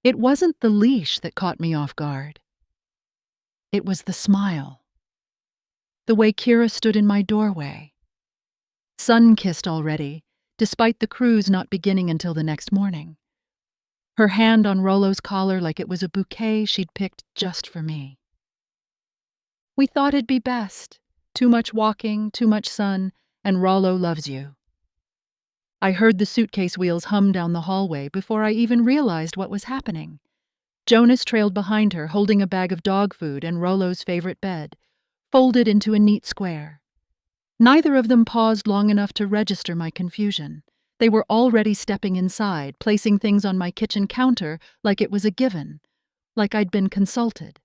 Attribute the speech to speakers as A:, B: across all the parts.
A: It wasn't the leash that caught me off guard. It was the smile. The way Kira stood in my doorway. Sun-kissed already, despite the cruise not beginning until the next morning. Her hand on Rollo's collar like it was a bouquet she'd picked just for me. We thought it'd be best. Too much walking, too much sun, and Rollo loves you. I heard the suitcase wheels hum down the hallway before I even realized what was happening. Jonas trailed behind her, holding a bag of dog food and Rollo's favorite bed, folded into a neat square. Neither of them paused long enough to register my confusion. They were already stepping inside, placing things on my kitchen counter like it was a given, like I'd been consulted.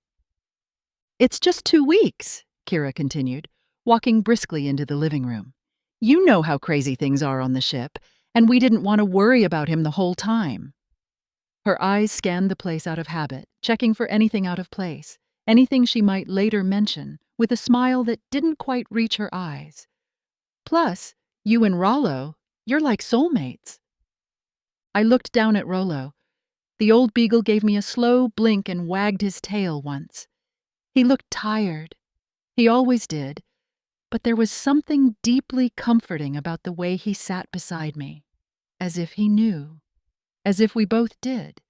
A: "It's just 2 weeks," Kira continued, walking briskly into the living room. "You know how crazy things are on the ship, and we didn't want to worry about him the whole time." Her eyes scanned the place out of habit, checking for anything out of place, anything she might later mention, with a smile that didn't quite reach her eyes. "Plus, you and Rollo, you're like soulmates." I looked down at Rollo. The old beagle gave me a slow blink and wagged his tail once. He looked tired. He always did. But there was something deeply comforting about the way he sat beside me, as if he knew, as if we both did.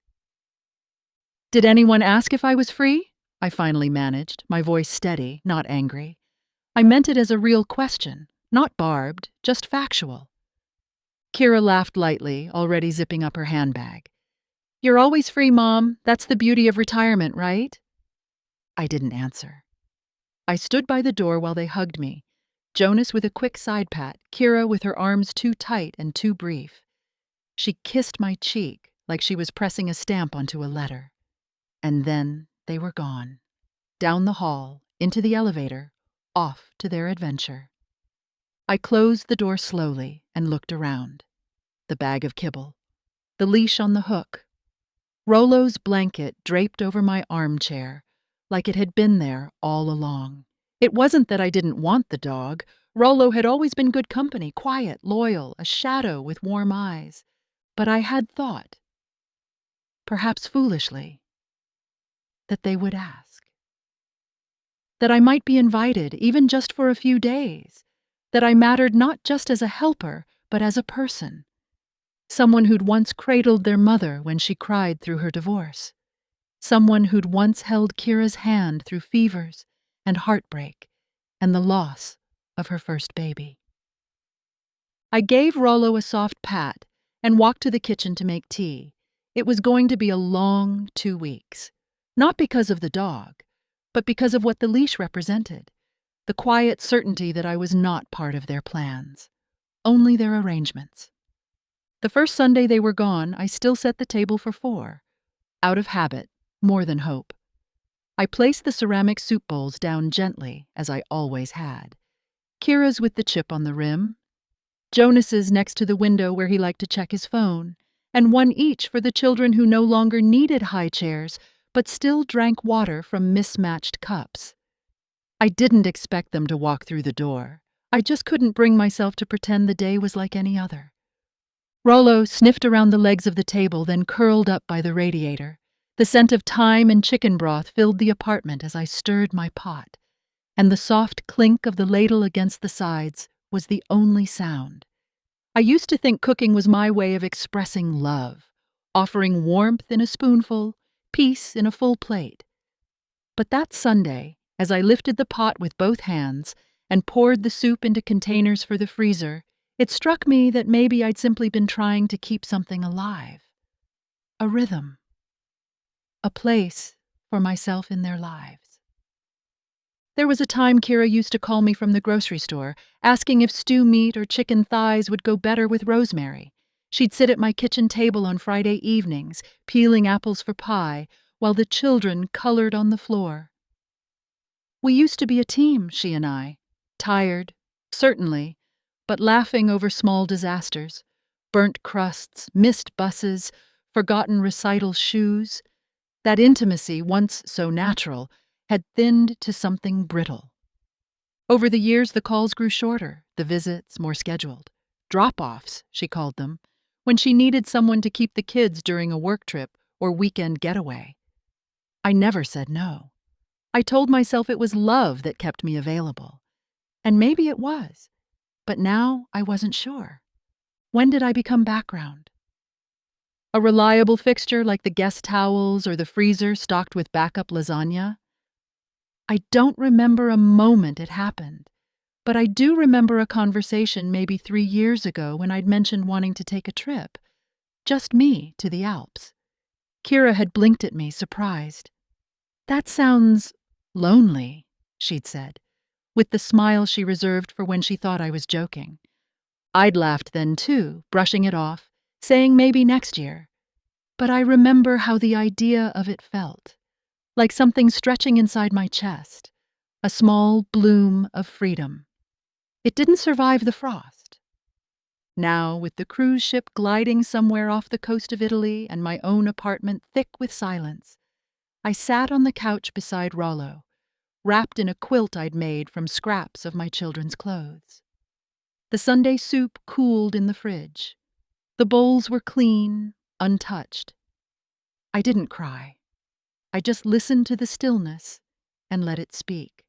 A: "Did anyone ask if I was free?" I finally managed, my voice steady, not angry. I meant it as a real question, not barbed, just factual. Kira laughed lightly, already zipping up her handbag. "You're always free, Mom. That's the beauty of retirement, right?" I didn't answer. I stood by the door while they hugged me, Jonas with a quick side pat, Kira with her arms too tight and too brief. She kissed my cheek like she was pressing a stamp onto a letter. And then they were gone. Down the hall, into the elevator, off to their adventure. I closed the door slowly and looked around. The bag of kibble. The leash on the hook. Rollo's blanket draped over my armchair, like it had been there all along. It wasn't that I didn't want the dog. Rollo had always been good company, quiet, loyal, a shadow with warm eyes. But I had thought, perhaps foolishly, that they would ask. That I might be invited, even just for a few days. That I mattered not just as a helper, but as a person. Someone who'd once cradled their mother when she cried through her divorce. Someone who'd once held Kira's hand through fevers and heartbreak and the loss of her first baby. I gave Rollo a soft pat and walked to the kitchen to make tea. It was going to be a long 2 weeks. Not because of the dog, but because of what the leash represented. The quiet certainty that I was not part of their plans. Only their arrangements. The first Sunday they were gone, I still set the table for 4. Out of habit, more than hope. I placed the ceramic soup bowls down gently, as I always had. Kira's with the chip on the rim, Jonas's next to the window where he liked to check his phone, and one each for the children who no longer needed high chairs, but still drank water from mismatched cups. I didn't expect them to walk through the door. I just couldn't bring myself to pretend the day was like any other. Rollo sniffed around the legs of the table, then curled up by the radiator. The scent of thyme and chicken broth filled the apartment as I stirred my pot, and the soft clink of the ladle against the sides was the only sound. I used to think cooking was my way of expressing love, offering warmth in a spoonful, peace in a full plate. But that Sunday, as I lifted the pot with both hands and poured the soup into containers for the freezer, it struck me that maybe I'd simply been trying to keep something alive. A rhythm. A place for myself in their lives. There was a time Kira used to call me from the grocery store, asking if stew meat or chicken thighs would go better with rosemary. She'd sit at my kitchen table on Friday evenings, peeling apples for pie, while the children colored on the floor. We used to be a team, she and I. Tired, certainly, but laughing over small disasters. Burnt crusts, missed buses, forgotten recital shoes. That intimacy, once so natural, had thinned to something brittle. Over the years, the calls grew shorter, the visits more scheduled. Drop-offs, she called them, when she needed someone to keep the kids during a work trip or weekend getaway. I never said no. I told myself it was love that kept me available. And maybe it was, but now I wasn't sure. When did I become background? A reliable fixture like the guest towels or the freezer stocked with backup lasagna? I don't remember a moment it happened, but I do remember a conversation maybe 3 years ago when I'd mentioned wanting to take a trip. Just me to the Alps. Kira had blinked at me, surprised. "That sounds lonely," she'd said, with the smile she reserved for when she thought I was joking. I'd laughed then too, brushing it off, saying maybe next year. But I remember how the idea of it felt, like something stretching inside my chest, a small bloom of freedom. It didn't survive the frost. Now, with the cruise ship gliding somewhere off the coast of Italy and my own apartment thick with silence, I sat on the couch beside Rollo, wrapped in a quilt I'd made from scraps of my children's clothes. The Sunday soup cooled in the fridge. The bowls were clean, untouched. I didn't cry. I just listened to the stillness and let it speak.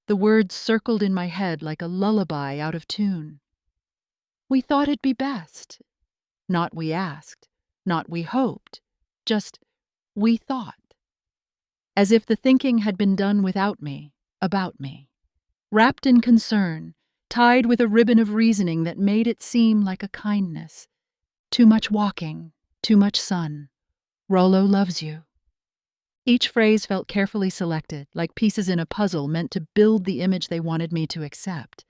A: The words circled in my head like a lullaby out of tune. We thought it'd be best. Not we asked, not we hoped, just we thought. As if the thinking had been done without me, about me. Wrapped in concern, tied with a ribbon of reasoning that made it seem like a kindness. Too much walking, too much sun. Rollo loves you. Each phrase felt carefully selected, like pieces in a puzzle meant to build the image they wanted me to accept.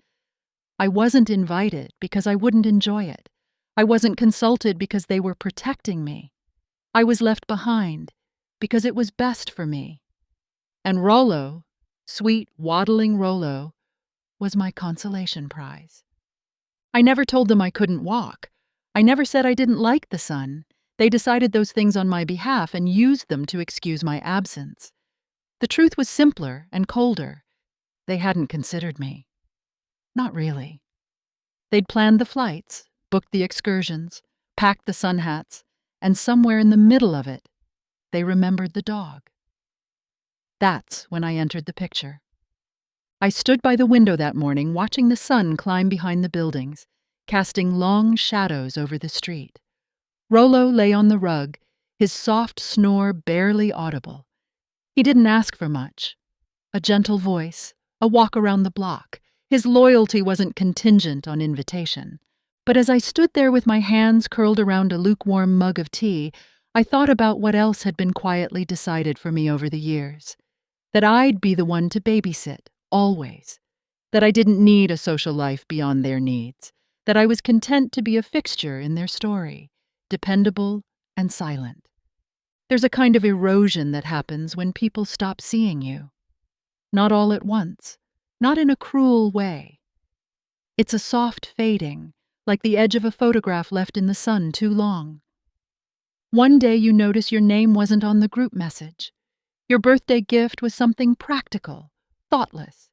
A: I wasn't invited because I wouldn't enjoy it. I wasn't consulted because they were protecting me. I was left behind because it was best for me. And Rollo, sweet, waddling Rollo, was my consolation prize. I never told them I couldn't walk. I never said I didn't like the sun. They decided those things on my behalf and used them to excuse my absence. The truth was simpler and colder. They hadn't considered me. Not really. They'd planned the flights, booked the excursions, packed the sun hats, and somewhere in the middle of it, they remembered the dog. That's when I entered the picture. I stood by the window that morning watching the sun climb behind the buildings, casting long shadows over the street. Rollo lay on the rug, his soft snore barely audible. He didn't ask for much. A gentle voice, a walk around the block. His loyalty wasn't contingent on invitation. But as I stood there with my hands curled around a lukewarm mug of tea, I thought about what else had been quietly decided for me over the years. That I'd be the one to babysit, always. That I didn't need a social life beyond their needs. That I was content to be a fixture in their story, dependable and silent. There's a kind of erosion that happens when people stop seeing you. Not all at once, not in a cruel way. It's a soft fading, like the edge of a photograph left in the sun too long. One day you notice your name wasn't on the group message. Your birthday gift was something practical, thoughtless.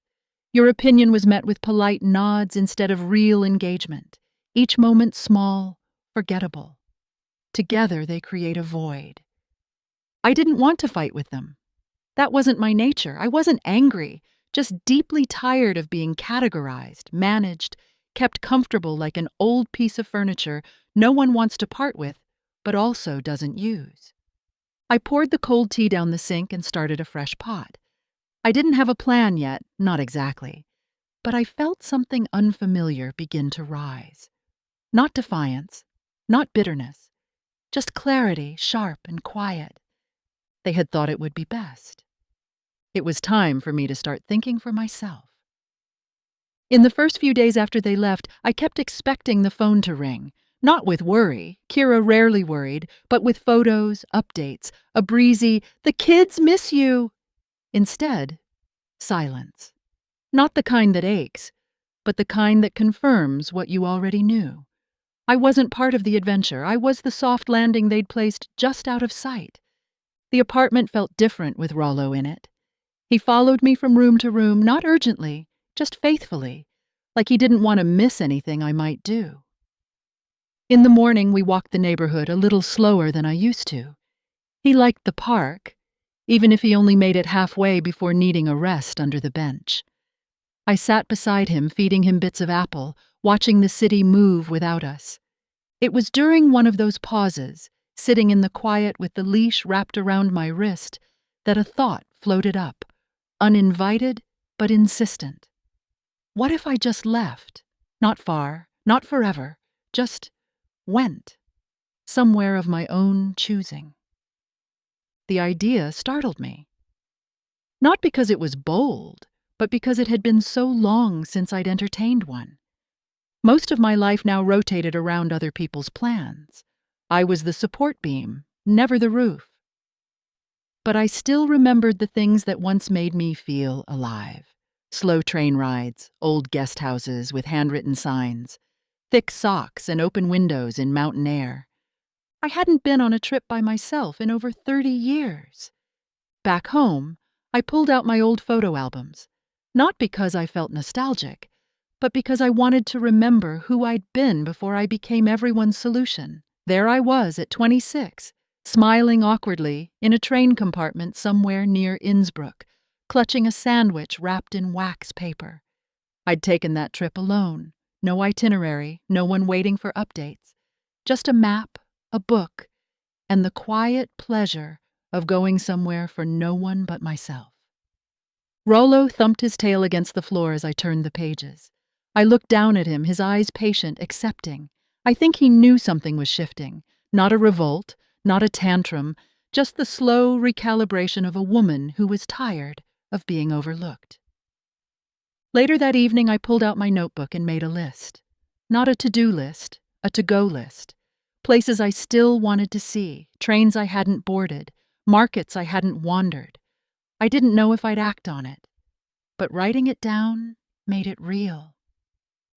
A: Your opinion was met with polite nods instead of real engagement, each moment small, forgettable. Together they create a void. I didn't want to fight with them. That wasn't my nature. I wasn't angry, just deeply tired of being categorized, managed, kept comfortable like an old piece of furniture no one wants to part with, but also doesn't use. I poured the cold tea down the sink and started a fresh pot. I didn't have a plan yet, not exactly, but I felt something unfamiliar begin to rise. Not defiance, not bitterness, just clarity, sharp and quiet. They had thought it would be best. It was time for me to start thinking for myself. In the first few days after they left, I kept expecting the phone to ring. Not with worry, Kira rarely worried, but with photos, updates, a breezy, "The kids miss you." Instead, silence. Not the kind that aches, but the kind that confirms what you already knew. I wasn't part of the adventure. I was the soft landing they'd placed just out of sight. The apartment felt different with Rollo in it. He followed me from room to room, not urgently, just faithfully, like he didn't want to miss anything I might do. In the morning, we walked the neighborhood a little slower than I used to. He liked the park, even if he only made it halfway before needing a rest under the bench. I sat beside him, feeding him bits of apple, watching the city move without us. It was during one of those pauses, sitting in the quiet with the leash wrapped around my wrist, that a thought floated up, uninvited but insistent. What if I just left? Not far, not forever, just went, somewhere of my own choosing. The idea startled me. Not because it was bold, but because it had been so long since I'd entertained one. Most of my life now rotated around other people's plans. I was the support beam, never the roof. But I still remembered the things that once made me feel alive. Slow train rides, old guest houses with handwritten signs, thick socks and open windows in mountain air. I hadn't been on a trip by myself in over 30 years. Back home, I pulled out my old photo albums, not because I felt nostalgic, but because I wanted to remember who I'd been before I became everyone's solution. There I was at 26, smiling awkwardly in a train compartment somewhere near Innsbruck, clutching a sandwich wrapped in wax paper. I'd taken that trip alone, no itinerary, no one waiting for updates, just a map, a book, and the quiet pleasure of going somewhere for no one but myself. Rollo thumped his tail against the floor as I turned the pages. I looked down at him, his eyes patient, accepting. I think he knew something was shifting. Not a revolt, not a tantrum, just the slow recalibration of a woman who was tired of being overlooked. Later that evening, I pulled out my notebook and made a list. Not a to-do list, a to-go list. Places I still wanted to see, trains I hadn't boarded, markets I hadn't wandered. I didn't know if I'd act on it, but writing it down made it real.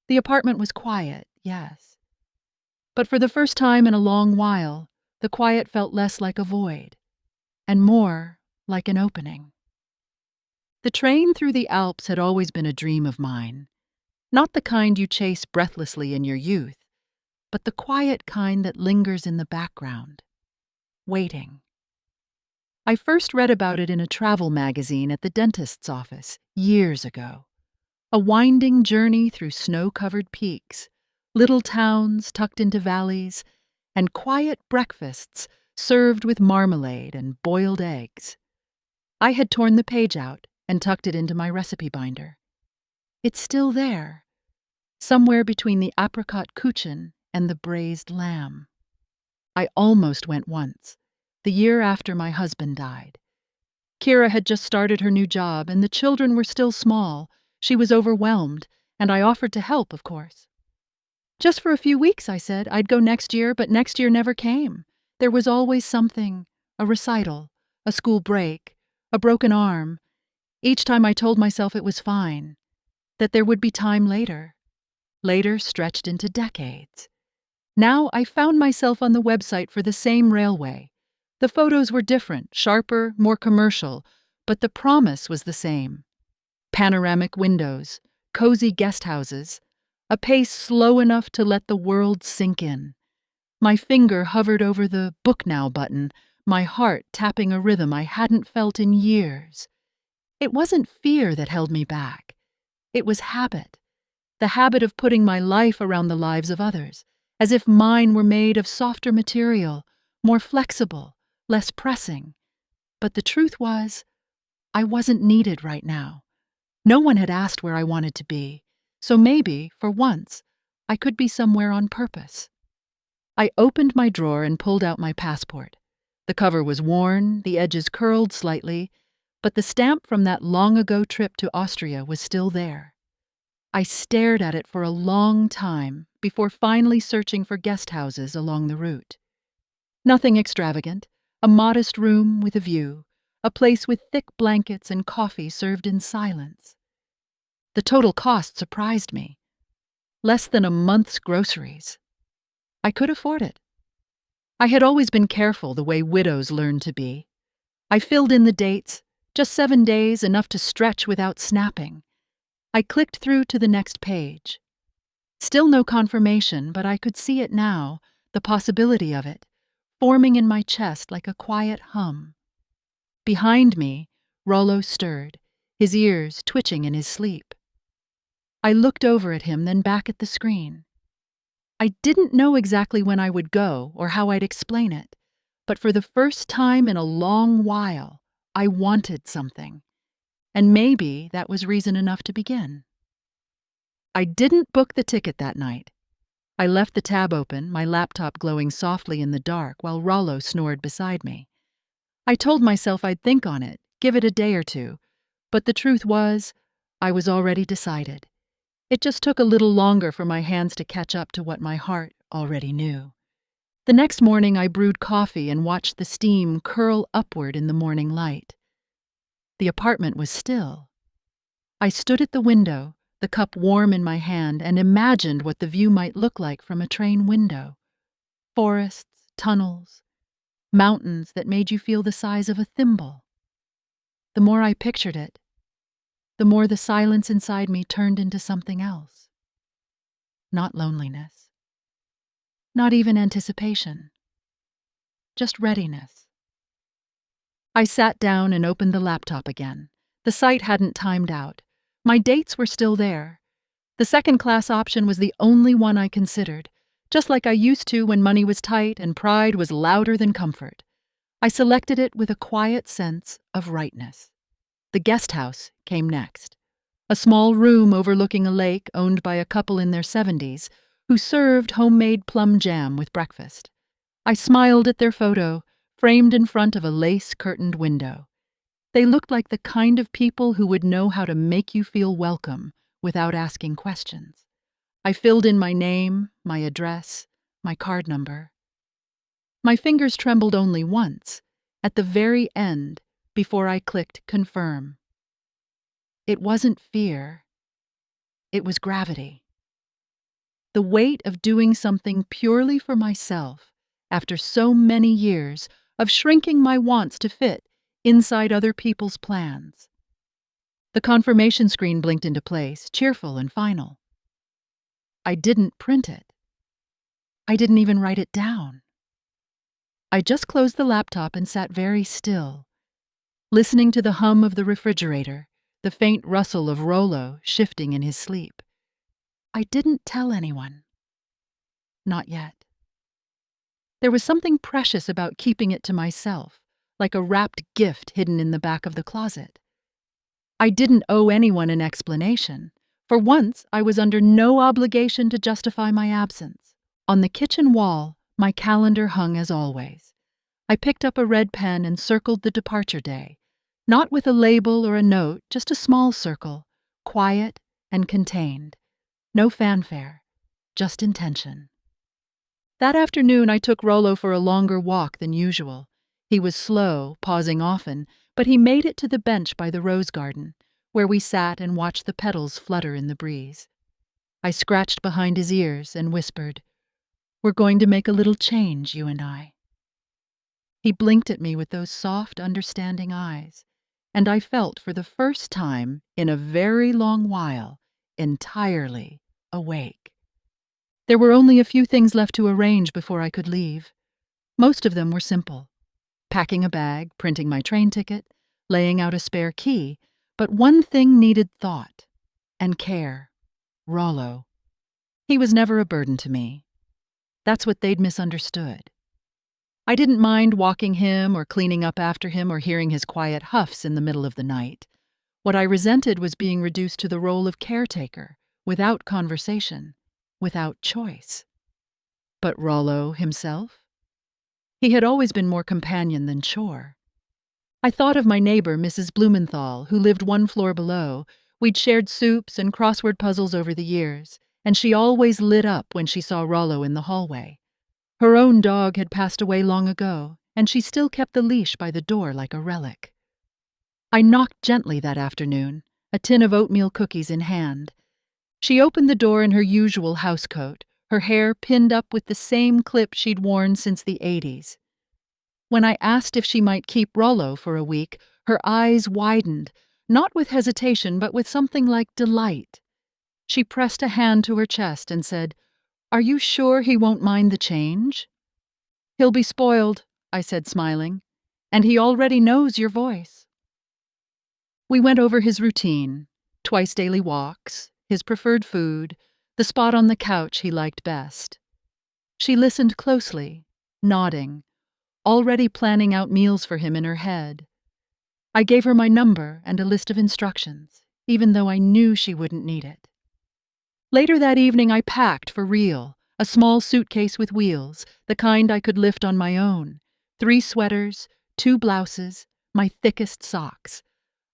A: The apartment was quiet, yes. But for the first time in a long while, the quiet felt less like a void, and more like an opening. The train through the Alps had always been a dream of mine. Not the kind you chase breathlessly in your youth, but the quiet kind that lingers in the background, waiting. I first read about it in a travel magazine at the dentist's office years ago. A winding journey through snow-covered peaks, little towns tucked into valleys, and quiet breakfasts served with marmalade and boiled eggs. I had torn the page out and tucked it into my recipe binder. It's still there, somewhere between the apricot kuchen and the braised lamb. I almost went once, the year after my husband died. Kira had just started her new job, and the children were still small. She was overwhelmed, and I offered to help, of course. Just for a few weeks, I said. I'd go next year, but next year never came. There was always something, a recital, a school break, a broken arm. Each time I told myself it was fine, that there would be time later. Later stretched into decades. Now I found myself on the website for the same railway. The photos were different, sharper, more commercial, but the promise was the same. Panoramic windows, cozy guest houses, a pace slow enough to let the world sink in. My finger hovered over the Book Now button, my heart tapping a rhythm I hadn't felt in years. It wasn't fear that held me back. It was habit. The habit of putting my life around the lives of others, as if mine were made of softer material, more flexible, less pressing. But the truth was, I wasn't needed right now. No one had asked where I wanted to be, so maybe, for once, I could be somewhere on purpose. I opened my drawer and pulled out my passport. The cover was worn, the edges curled slightly, but the stamp from that long-ago trip to Austria was still there. I stared at it for a long time before finally searching for guest houses along the route. Nothing extravagant, a modest room with a view, a place with thick blankets and coffee served in silence. The total cost surprised me. Less than a month's groceries. I could afford it. I had always been careful the way widows learn to be. I filled in the dates, just 7 days, enough to stretch without snapping. I clicked through to the next page. Still no confirmation, but I could see it now, the possibility of it. forming in my chest like a quiet hum. Behind me, Rollo stirred, his ears twitching in his sleep. I looked over at him, then back at the screen. I didn't know exactly when I would go or how I'd explain it, but for the first time in a long while, I wanted something, and maybe that was reason enough to begin. I didn't book the ticket that night. I left the tab open, my laptop glowing softly in the dark while Rollo snored beside me. I told myself I'd think on it, give it a day or two, but the truth was, I was already decided. It just took a little longer for my hands to catch up to what my heart already knew. The next morning I brewed coffee and watched the steam curl upward in the morning light. The apartment was still. I stood at the window, the cup warm in my hand, and imagined what the view might look like from a train window. Forests, tunnels, mountains that made you feel the size of a thimble. The more I pictured it, the more the silence inside me turned into something else. Not loneliness. Not even anticipation. Just readiness. I sat down and opened the laptop again. The site hadn't timed out. My dates were still there. The second-class option was the only one I considered, just like I used to when money was tight and pride was louder than comfort. I selected it with a quiet sense of rightness. The guest house came next. A small room overlooking a lake owned by a couple in their 70s who served homemade plum jam with breakfast. I smiled at their photo, framed in front of a lace-curtained window. They looked like the kind of people who would know how to make you feel welcome without asking questions. I filled in my name, my address, my card number. My fingers trembled only once, at the very end, before I clicked confirm. It wasn't fear. It was gravity. The weight of doing something purely for myself after so many years of shrinking my wants to fit inside other people's plans. The confirmation screen blinked into place, cheerful and final. I didn't print it. I didn't even write it down. I just closed the laptop and sat very still, listening to the hum of the refrigerator, the faint rustle of Rollo shifting in his sleep. I didn't tell anyone. Not yet. There was something precious about keeping it to myself, like a wrapped gift hidden in the back of the closet. I didn't owe anyone an explanation. For once, I was under no obligation to justify my absence. On the kitchen wall, my calendar hung as always. I picked up a red pen and circled the departure day, not with a label or a note, just a small circle, quiet and contained. No fanfare, just intention. That afternoon, I took Rollo for a longer walk than usual. He was slow, pausing often, but he made it to the bench by the rose garden, where we sat and watched the petals flutter in the breeze. I scratched behind his ears and whispered, "We're going to make a little change, you and I." He blinked at me with those soft, understanding eyes, and I felt for the first time in a very long while entirely awake. There were only a few things left to arrange before I could leave. Most of them were simple. Packing a bag, printing my train ticket, laying out a spare key, but one thing needed thought and care. Rollo. He was never a burden to me. That's what they'd misunderstood. I didn't mind walking him or cleaning up after him or hearing his quiet huffs in the middle of the night. What I resented was being reduced to the role of caretaker, without conversation, without choice. But Rollo himself? He had always been more companion than chore. I thought of my neighbor, Mrs. Blumenthal, who lived one floor below. We'd shared soups and crossword puzzles over the years, and she always lit up when she saw Rollo in the hallway. Her own dog had passed away long ago, and she still kept the leash by the door like a relic. I knocked gently that afternoon, a tin of oatmeal cookies in hand. She opened the door in her usual housecoat, her hair pinned up with the same clip she'd worn since the 80s. When I asked if she might keep Rollo for a week, her eyes widened, not with hesitation but with something like delight. She pressed a hand to her chest and said, "Are you sure he won't mind the change?" "He'll be spoiled," I said, smiling, "and he already knows your voice." We went over his routine, twice daily walks, his preferred food, the spot on the couch he liked best. She listened closely, nodding, already planning out meals for him in her head. I gave her my number and a list of instructions, even though I knew she wouldn't need it. Later that evening I packed for real, a small suitcase with wheels, the kind I could lift on my own, 3 sweaters, 2 blouses, my thickest socks.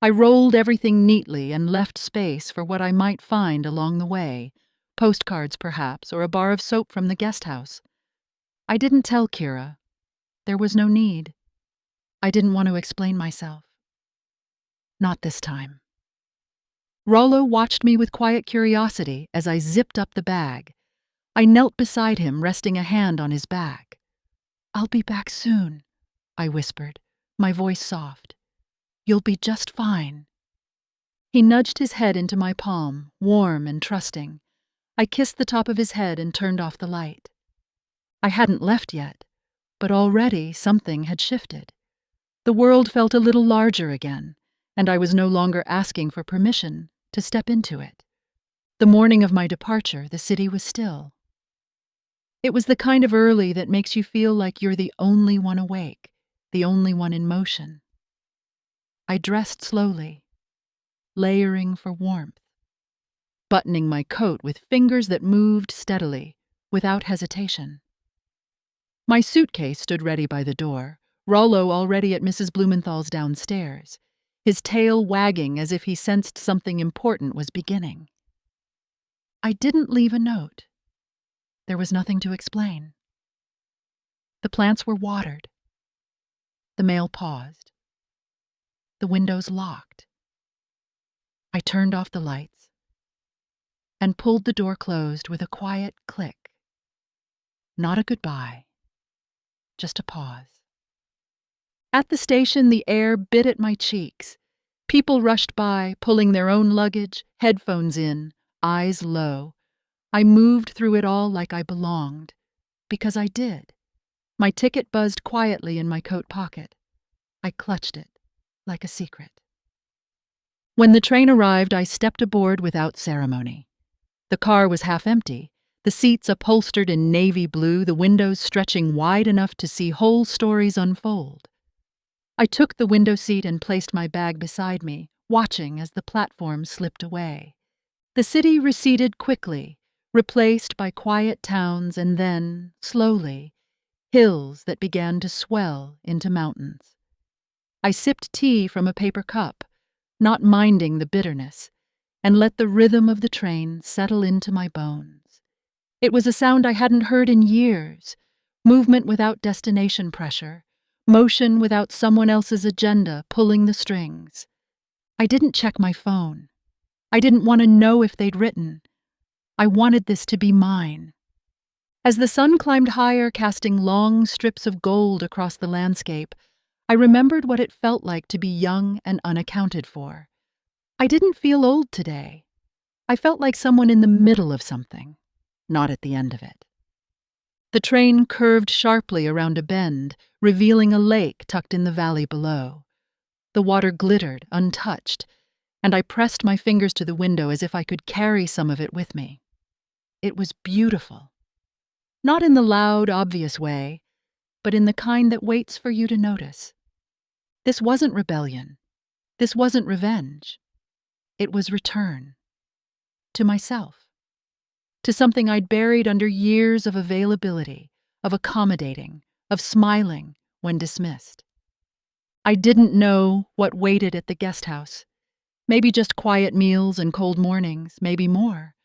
A: I rolled everything neatly and left space for what I might find along the way, postcards perhaps, or a bar of soap from the guest house. I didn't tell Kira. There was no need. I didn't want to explain myself. Not this time. Rollo watched me with quiet curiosity as I zipped up the bag. I knelt beside him, resting a hand on his back. "I'll be back soon," I whispered, my voice soft. "You'll be just fine." He nudged his head into my palm, warm and trusting. I kissed the top of his head and turned off the light. I hadn't left yet, but already something had shifted. The world felt a little larger again, and I was no longer asking for permission to step into it. The morning of my departure, the city was still. It was the kind of early that makes you feel like you're the only one awake, the only one in motion. I dressed slowly, layering for warmth, buttoning my coat with fingers that moved steadily, without hesitation. My suitcase stood ready by the door, Rollo already at Mrs. Blumenthal's downstairs, his tail wagging as if he sensed something important was beginning. I didn't leave a note. There was nothing to explain. The plants were watered. The mail paused. The windows locked. I turned off the lights and pulled the door closed with a quiet click. Not a goodbye, just a pause. At the station, the air bit at my cheeks. People rushed by, pulling their own luggage, headphones in, eyes low. I moved through it all like I belonged, because I did. My ticket buzzed quietly in my coat pocket. I clutched it, like a secret. When the train arrived, I stepped aboard without ceremony. The car was half empty, the seats upholstered in navy blue, the windows stretching wide enough to see whole stories unfold. I took the window seat and placed my bag beside me, watching as the platform slipped away. The city receded quickly, replaced by quiet towns and then, slowly, hills that began to swell into mountains. I sipped tea from a paper cup, not minding the bitterness, and let the rhythm of the train settle into my bones. It was a sound I hadn't heard in years, movement without destination pressure, motion without someone else's agenda pulling the strings. I didn't check my phone. I didn't want to know if they'd written. I wanted this to be mine. As the sun climbed higher, casting long strips of gold across the landscape, I remembered what it felt like to be young and unaccounted for. I didn't feel old today. I felt like someone in the middle of something, not at the end of it. The train curved sharply around a bend, revealing a lake tucked in the valley below. The water glittered, untouched, and I pressed my fingers to the window as if I could carry some of it with me. It was beautiful. Not in the loud, obvious way, but in the kind that waits for you to notice. This wasn't rebellion. This wasn't revenge. It was return. To myself. To something I'd buried under years of availability, of accommodating, of smiling when dismissed. I didn't know what waited at the guest house. Maybe just quiet meals and cold mornings, maybe more.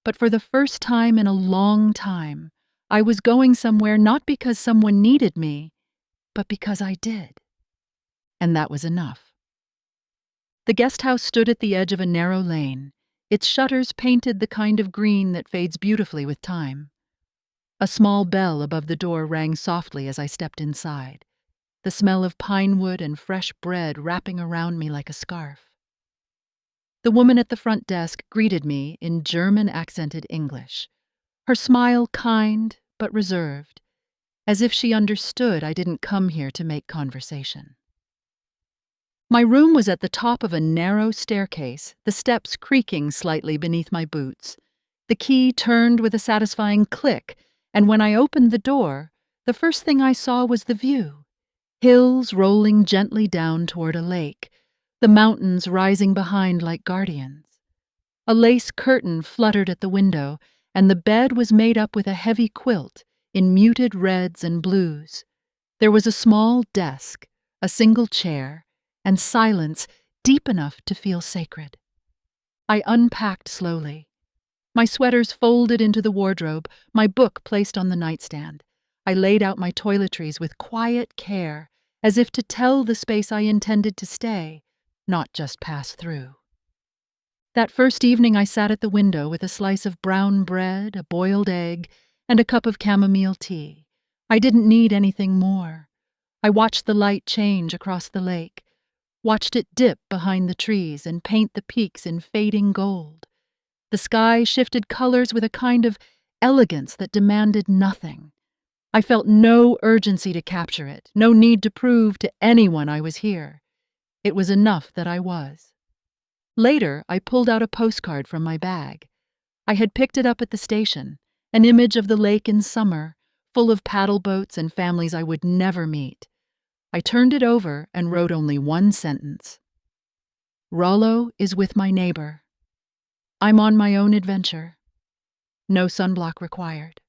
A: But for the first time in a long time, I was going somewhere not because someone needed me, but because I did. And that was enough. The guest house stood at the edge of a narrow lane, its shutters painted the kind of green that fades beautifully with time. A small bell above the door rang softly as I stepped inside, the smell of pine wood and fresh bread wrapping around me like a scarf. The woman at the front desk greeted me in German-accented English, her smile kind but reserved, as if she understood I didn't come here to make conversation. My room was at the top of a narrow staircase, the steps creaking slightly beneath my boots. The key turned with a satisfying click, and when I opened the door, the first thing I saw was the view. Hills rolling gently down toward a lake, the mountains rising behind like guardians. A lace curtain fluttered at the window, and the bed was made up with a heavy quilt in muted reds and blues. There was a small desk, a single chair, and silence deep enough to feel sacred. I unpacked slowly. My sweaters folded into the wardrobe, my book placed on the nightstand. I laid out my toiletries with quiet care, as if to tell the space I intended to stay, not just pass through. That first evening I sat at the window with a slice of brown bread, a boiled egg, and a cup of chamomile tea. I didn't need anything more. I watched the light change across the lake, watched it dip behind the trees and paint the peaks in fading gold. The sky shifted colors with a kind of elegance that demanded nothing. I felt no urgency to capture it, no need to prove to anyone I was here. It was enough that I was. Later, I pulled out a postcard from my bag. I had picked it up at the station, an image of the lake in summer, full of paddle boats and families I would never meet. I turned it over and wrote only one sentence. Rollo is with my neighbor. I'm on my own adventure. No sunblock required.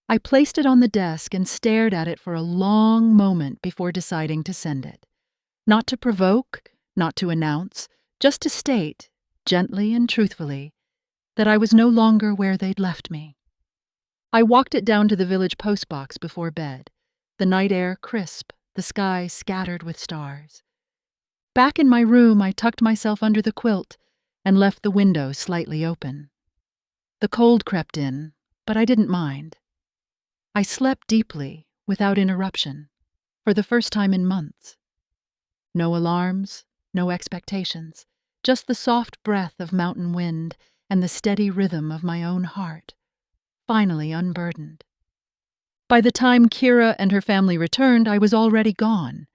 A: I placed it on the desk and stared at it for a long moment before deciding to send it. Not to provoke, not to announce, just to state, gently and truthfully, that I was no longer where they'd left me. I walked it down to the village postbox before bed, the night air crisp, the sky scattered with stars. Back in my room, I tucked myself under the quilt and left the window slightly open. The cold crept in, but I didn't mind. I slept deeply, without interruption, for the first time in months. No alarms, no expectations, just the soft breath of mountain wind and the steady rhythm of my own heart, finally unburdened. By the time Kira and her family returned, I was already gone,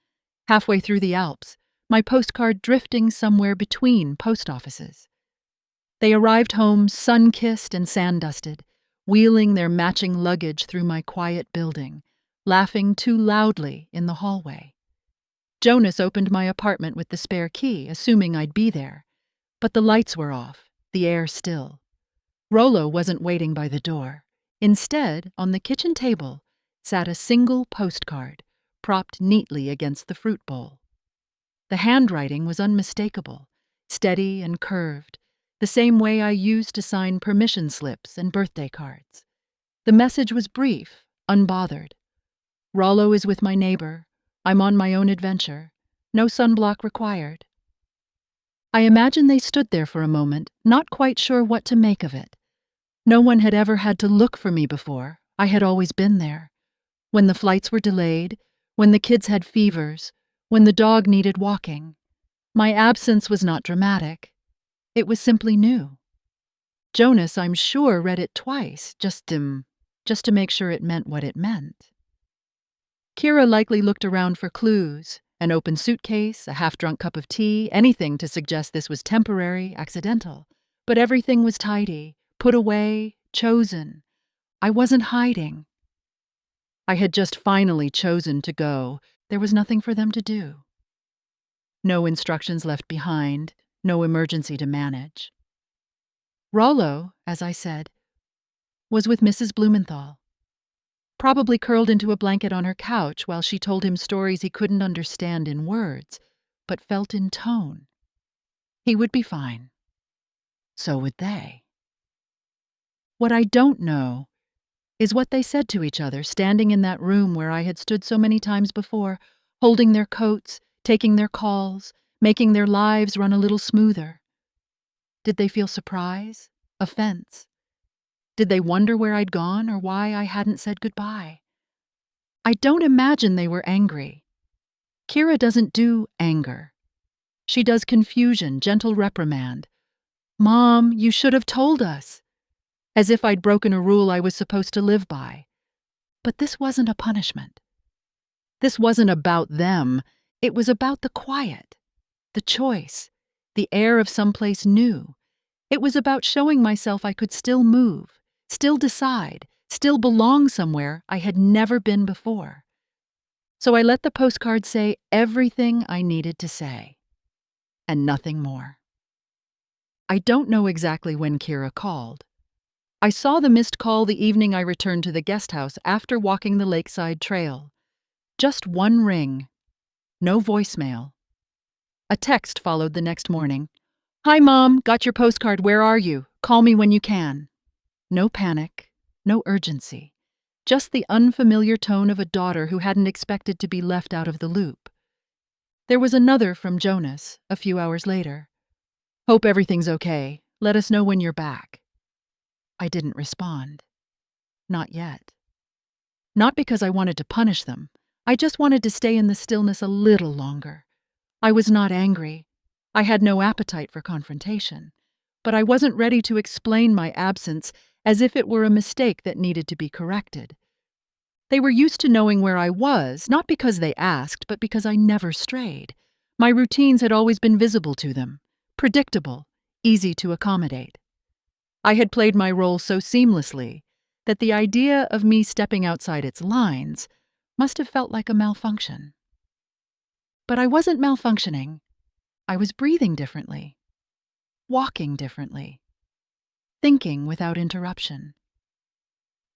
A: halfway through the Alps, my postcard drifting somewhere between post offices. They arrived home sun-kissed and sand-dusted, wheeling their matching luggage through my quiet building, laughing too loudly in the hallway. Jonas opened my apartment with the spare key, assuming I'd be there, but the lights were off, the air still. Rollo wasn't waiting by the door. Instead, on the kitchen table, sat a single postcard, propped neatly against the fruit bowl. The handwriting was unmistakable, steady and curved, the same way I used to sign permission slips and birthday cards. The message was brief, unbothered. Rollo is with my neighbor. I'm on my own adventure. No sunblock required. I imagine they stood there for a moment, not quite sure what to make of it. No one had ever had to look for me before. I had always been there. When the flights were delayed, when the kids had fevers, when the dog needed walking. My absence was not dramatic. It was simply new. Jonas, I'm sure, read it twice, just to make sure it meant what it meant. Kira likely looked around for clues, an open suitcase, a half-drunk cup of tea, anything to suggest this was temporary, accidental. But everything was tidy, put away, chosen. I wasn't hiding. I had just finally chosen to go. There was nothing for them to do. No instructions left behind, no emergency to manage. Rollo, as I said, was with Mrs. Blumenthal, probably curled into a blanket on her couch while she told him stories he couldn't understand in words, but felt in tone. He would be fine. So would they. What I don't know is what they said to each other standing in that room where I had stood so many times before, holding their coats, taking their calls, making their lives run a little smoother. Did they feel surprise, offense? Did they wonder where I'd gone or why I hadn't said goodbye? I don't imagine they were angry. Kira doesn't do anger. She does confusion, gentle reprimand. Mom, you should have told us. As if I'd broken a rule I was supposed to live by. But this wasn't a punishment. This wasn't about them. It was about the quiet, the choice, the air of someplace new. It was about showing myself I could still move, still decide, still belong somewhere I had never been before. So I let the postcard say everything I needed to say, and nothing more. I don't know exactly when Kira called. I saw the missed call the evening I returned to the guest house after walking the lakeside trail. Just one ring. No voicemail. A text followed the next morning. "Hi, Mom. Got your postcard. Where are you? Call me when you can." No panic. No urgency. Just the unfamiliar tone of a daughter who hadn't expected to be left out of the loop. There was another from Jonas, a few hours later. "Hope everything's okay. Let us know when you're back." I didn't respond. Not yet. Not because I wanted to punish them. I just wanted to stay in the stillness a little longer. I was not angry. I had no appetite for confrontation. But I wasn't ready to explain my absence as if it were a mistake that needed to be corrected. They were used to knowing where I was, not because they asked, but because I never strayed. My routines had always been visible to them, predictable, easy to accommodate. I had played my role so seamlessly that the idea of me stepping outside its lines must have felt like a malfunction. But I wasn't malfunctioning. I was breathing differently, walking differently, thinking without interruption.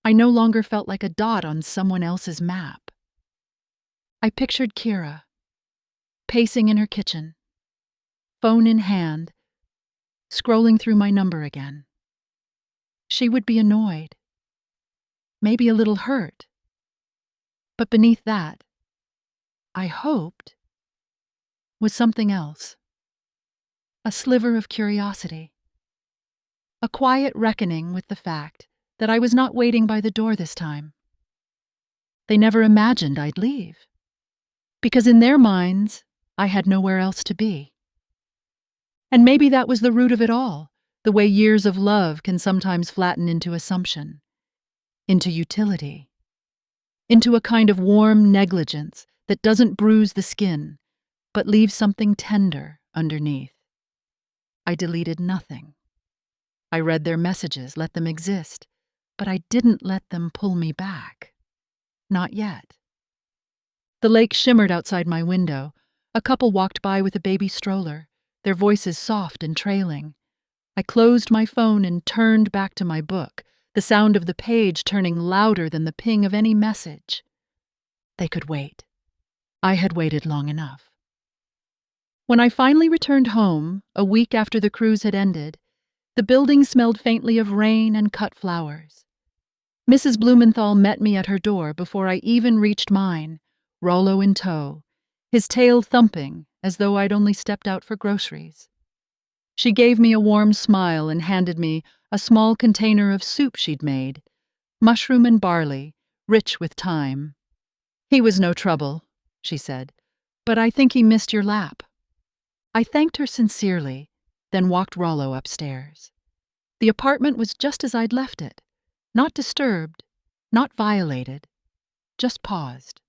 A: I no longer felt like a dot on someone else's map. I pictured Kira, pacing in her kitchen, phone in hand, scrolling through my number again. She would be annoyed, maybe a little hurt. But beneath that, I hoped, was something else. A sliver of curiosity. A quiet reckoning with the fact that I was not waiting by the door this time. They never imagined I'd leave, because in their minds, I had nowhere else to be. And maybe that was the root of it all, the way years of love can sometimes flatten into assumption, into utility, into a kind of warm negligence that doesn't bruise the skin, but leaves something tender underneath. I deleted nothing. I read their messages, let them exist, but I didn't let them pull me back. Not yet. The lake shimmered outside my window. A couple walked by with a baby stroller, their voices soft and trailing. I closed my phone and turned back to my book, the sound of the page turning louder than the ping of any message. They could wait. I had waited long enough. When I finally returned home, a week after the cruise had ended, the building smelled faintly of rain and cut flowers. Mrs. Blumenthal met me at her door before I even reached mine, Rollo in tow, his tail thumping as though I'd only stepped out for groceries. She gave me a warm smile and handed me a small container of soup she'd made, mushroom and barley, rich with thyme. "He was no trouble," she said, "but I think he missed your lap." I thanked her sincerely, then walked Rollo upstairs. The apartment was just as I'd left it, not disturbed, not violated, just paused.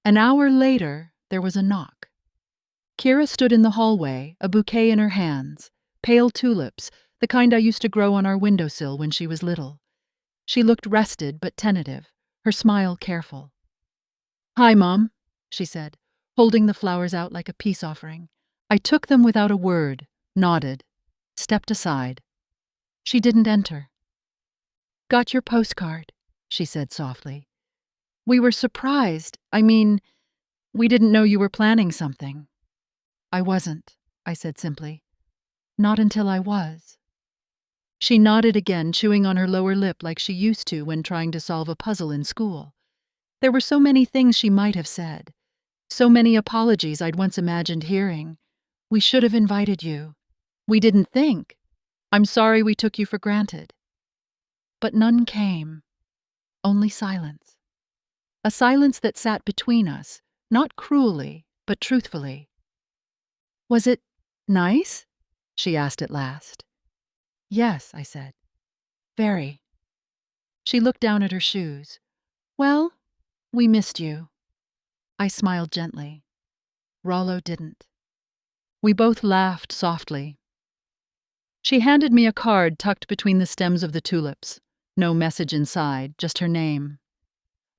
A: An hour later, there was a knock. Kira stood in the hallway, a bouquet in her hands, pale tulips, the kind I used to grow on our windowsill when she was little. She looked rested but tentative, her smile careful. "Hi, Mom," she said, holding the flowers out like a peace offering. I took them without a word, nodded, stepped aside. She didn't enter. "Got your postcard," she said softly. "We were surprised. We didn't know you were planning something." "I wasn't," I said simply. "Not until I was." She nodded again, chewing on her lower lip like she used to when trying to solve a puzzle in school. There were so many things she might have said, so many apologies I'd once imagined hearing. "We should have invited you. We didn't think. I'm sorry we took you for granted." But none came, only silence. A silence that sat between us, not cruelly, but truthfully. "Was it nice?" she asked at last. "Yes," I said. "Very." She looked down at her shoes. Well, we missed you. I smiled gently. Rollo didn't. We both laughed softly. She handed me a card tucked between the stems of the tulips. No message inside, just her name.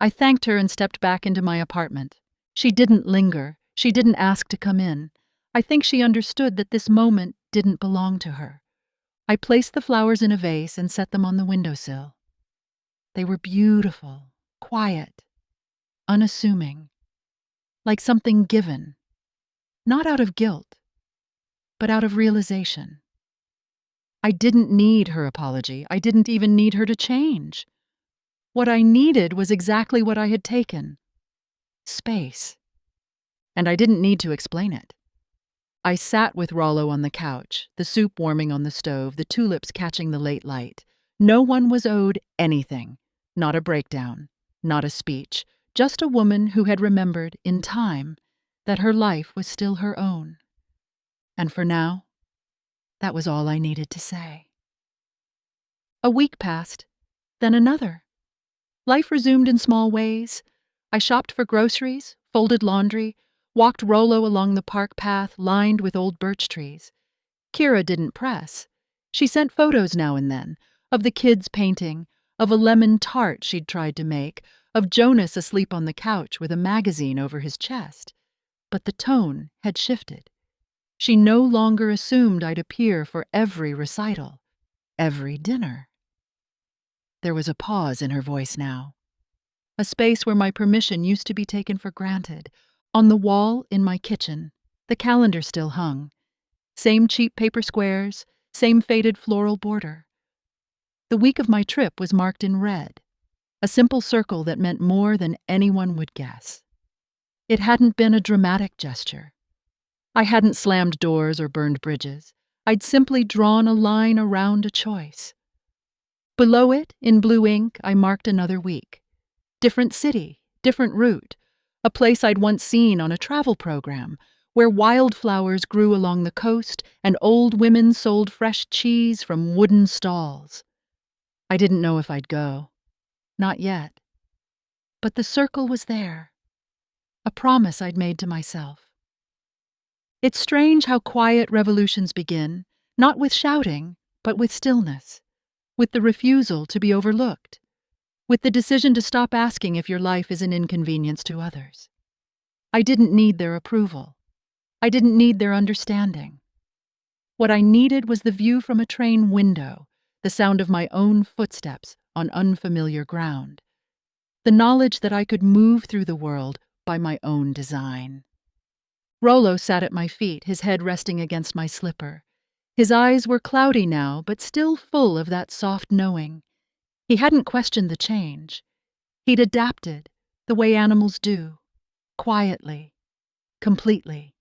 A: I thanked her and stepped back into my apartment. She didn't linger. She didn't ask to come in. I think she understood that this moment didn't belong to her. I placed the flowers in a vase and set them on the windowsill. They were beautiful, quiet, unassuming, like something given, not out of guilt, but out of realization. I didn't need her apology. I didn't even need her to change. What I needed was exactly what I had taken: space. And I didn't need to explain it. I sat with Rollo on the couch, the soup warming on the stove, the tulips catching the late light. No one was owed anything. Not a breakdown, not a speech, just a woman who had remembered, in time, that her life was still her own. And for now, that was all I needed to say. A week passed, then another. Life resumed in small ways. I shopped for groceries, folded laundry, walked Rollo along the park path lined with old birch trees. Kira didn't press. She sent photos now and then, of the kids painting, of a lemon tart she'd tried to make, of Jonas asleep on the couch with a magazine over his chest. But the tone had shifted. She no longer assumed I'd appear for every recital, every dinner. There was a pause in her voice now. A space where my permission used to be taken for granted. On the wall in my kitchen, the calendar still hung. Same cheap paper squares, same faded floral border. The week of my trip was marked in red, a simple circle that meant more than anyone would guess. It hadn't been a dramatic gesture. I hadn't slammed doors or burned bridges. I'd simply drawn a line around a choice. Below it, in blue ink, I marked another week. Different city, different route, a place I'd once seen on a travel program, where wildflowers grew along the coast and old women sold fresh cheese from wooden stalls. I didn't know if I'd go. Not yet. But the circle was there. A promise I'd made to myself. It's strange how quiet revolutions begin, not with shouting, but with stillness, with the refusal to be overlooked, with the decision to stop asking if your life is an inconvenience to others. I didn't need their approval. I didn't need their understanding. What I needed was the view from a train window, the sound of my own footsteps on unfamiliar ground, the knowledge that I could move through the world by my own design. Rollo sat at my feet, his head resting against my slipper. His eyes were cloudy now, but still full of that soft knowing. He hadn't questioned the change. He'd adapted, the way animals do, quietly, completely.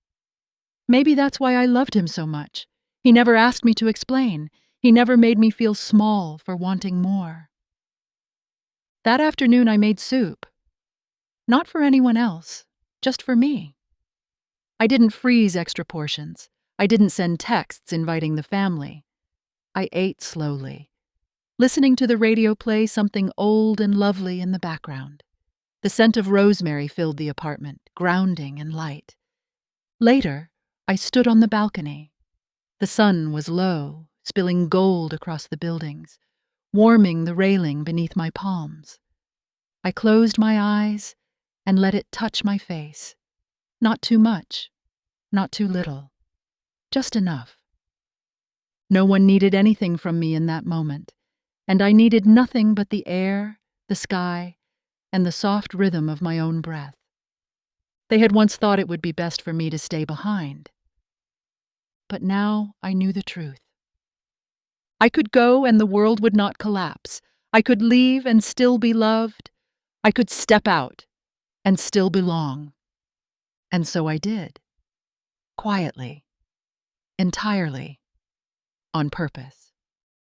A: Maybe that's why I loved him so much. He never asked me to explain. He never made me feel small for wanting more. That afternoon I made soup. Not for anyone else, just for me. I didn't freeze extra portions. I didn't send texts inviting the family. I ate slowly, listening to the radio play something old and lovely in the background. The scent of rosemary filled the apartment, grounding and light. Later, I stood on the balcony. The sun was low, spilling gold across the buildings, warming the railing beneath my palms. I closed my eyes and let it touch my face. Not too much, not too little, just enough. No one needed anything from me in that moment, and I needed nothing but the air, the sky, and the soft rhythm of my own breath. They had once thought it would be best for me to stay behind. But now I knew the truth. I could go and the world would not collapse. I could leave and still be loved. I could step out and still belong. And so I did. Quietly. Entirely. On purpose.